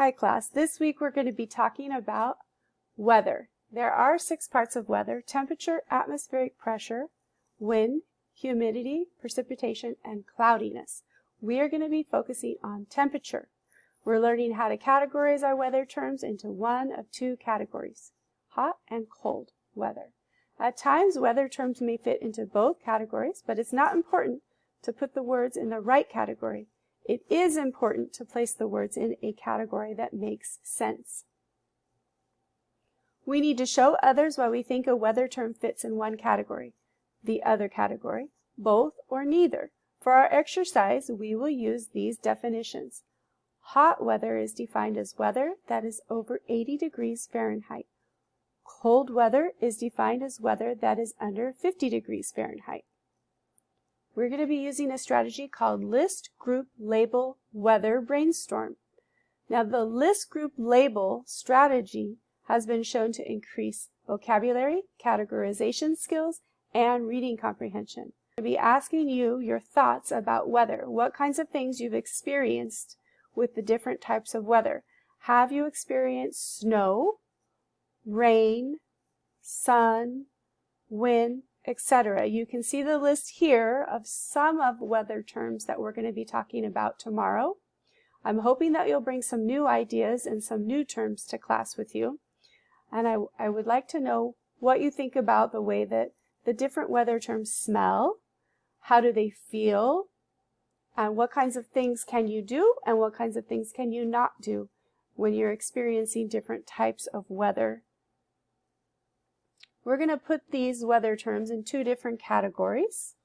Hi class, this week we're going to be talking about weather. There are 6 parts of weather: temperature, atmospheric pressure, wind, humidity, precipitation, and cloudiness. We are going to be focusing on temperature. We're learning how to categorize our weather terms into one of 2 categories: hot and cold weather. At times, weather terms may fit into both categories, but it's not important to put the words in the right category. It is important to place the words in a category that makes sense. We need to show others why we think a weather term fits in one category, the other category, both, or neither. For our exercise, we will use these definitions. Hot weather is defined as weather that is over 80 degrees Fahrenheit. Cold weather is defined as weather that is under 50 degrees Fahrenheit. We're going to be using a strategy called List, Group, Label, Weather, Brainstorm. Now, the List, Group, Label strategy has been shown to increase vocabulary, categorization skills, and reading comprehension. I'll be asking you your thoughts about weather. What kinds of things you've experienced with the different types of weather. Have you experienced snow, rain, sun, wind, etc.? You can see the list here of some of weather terms that we're going to be talking about tomorrow. I'm hoping that you'll bring some new ideas and some new terms to class with you. And I would like to know what you think about the way that the different weather terms smell, how do they feel, and what kinds of things can you do and what kinds of things can you not do when you're experiencing different types of weather. We're going to put these weather terms in 2 different categories: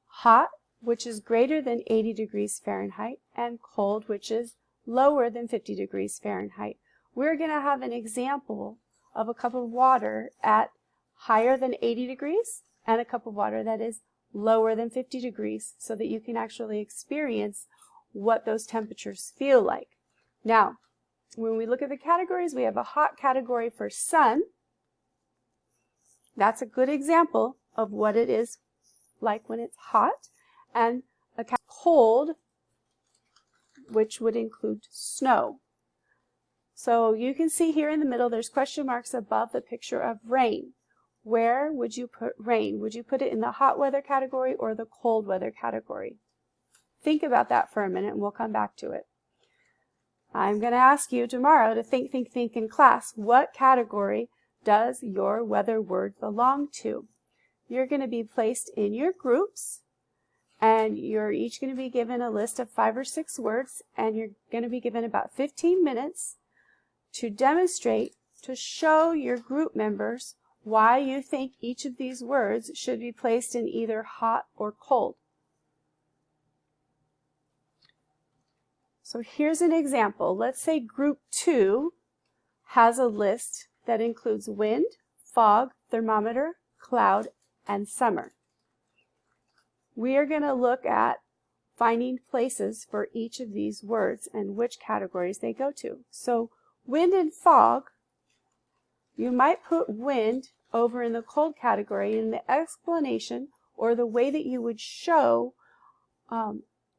hot, which is greater than 80 degrees Fahrenheit, and cold, which is lower than 50 degrees Fahrenheit. We're going to have an example of a cup of water at higher than 80 degrees and a cup of water that is lower than 50 degrees so that you can actually experience what those temperatures feel like. Now, when we look at the categories, we have a hot category for sun. That's a good example of what it is like when it's hot, and a cold, which would include snow. So you can see here in the middle there's question marks above the picture of rain. Where would you put rain? Would you put it in the hot weather category or the cold weather category? Think about that for a minute and we'll come back to it. I'm going to ask you tomorrow to think in class. What category does your weather word belong to? You're going to be placed in your groups, and you're each going to be given a list of 5 or 6 words, and you're going to be given about 15 minutes to demonstrate, to show your group members why you think each of these words should be placed in either hot or cold. So here's an example. Let's say group 2 has a list that includes wind, fog, thermometer, cloud, and summer. We are going to look at finding places for each of these words and which categories they go to. So wind and fog, you might put wind over in the cold category, and the explanation or the way that you would show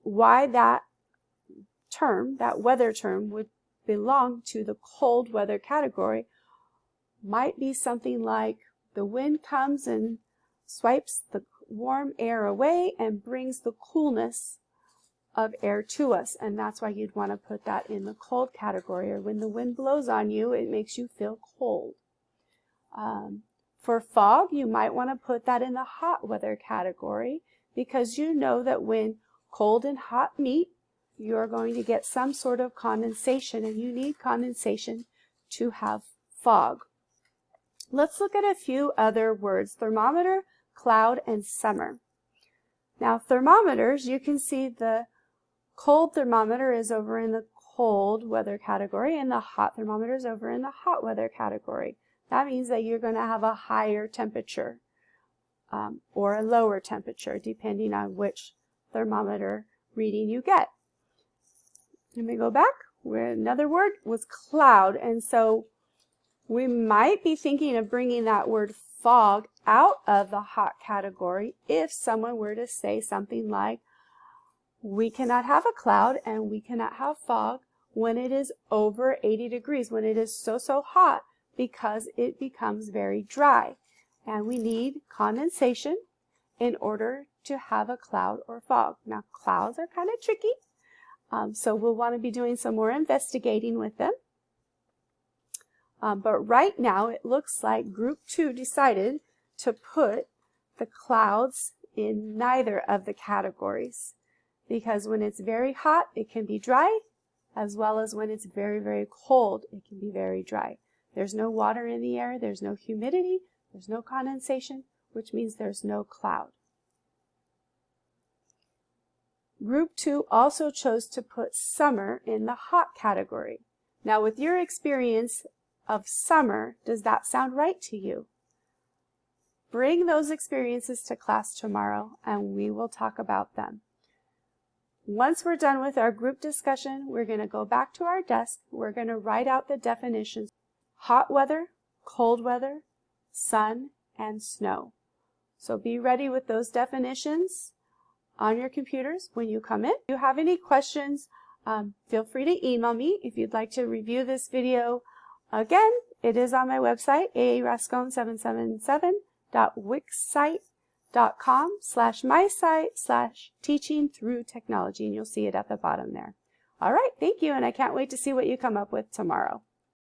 why that term, that weather term, would belong to the cold weather category might be something like the wind comes and swipes the warm air away and brings the coolness of air to us, and that's why you'd want to put that in the cold category. Or when the wind blows on you, it makes you feel cold. For fog, you might want to put that in the hot weather category, because you know that when cold and hot meet, you're going to get some sort of condensation, and you need condensation to have fog. Let's look at a few other words: thermometer, cloud, and summer. Now, thermometers, you can see the cold thermometer is over in the cold weather category, and the hot thermometer is over in the hot weather category. That means that you're going to have a higher temperature or a lower temperature, depending on which thermometer reading you get. Let me go back. Another word was cloud, and so we might be thinking of bringing that word fog out of the hot category if someone were to say something like, we cannot have a cloud and we cannot have fog when it is over 80 degrees, when it is so hot, because it becomes very dry. And we need condensation in order to have a cloud or fog. Now, clouds are kind of tricky, so we'll want to be doing some more investigating with them. But right now, it looks like Group 2 decided to put the clouds in neither of the categories, because when it's very hot, it can be dry, as well as when it's very cold, it can be very dry. There's no water in the air, there's no humidity, there's no condensation, which means there's no cloud. Group 2 also chose to put summer in the hot category. Now, with your experience of summer, does that sound right to you? Bring those experiences to class tomorrow and we will talk about them. Once we're done with our group discussion, we're going to go back to our desk. We're going to write out the definitions: hot weather, cold weather, sun, and snow. So be ready with those definitions on your computers when you come in. If you have any questions, feel free to email me. If you'd like to review this video again, it is on my website, aarascone777.wixsite.com/mysite/teaching through technology, and you'll see it at the bottom there. All right, thank you, and I can't wait to see what you come up with tomorrow.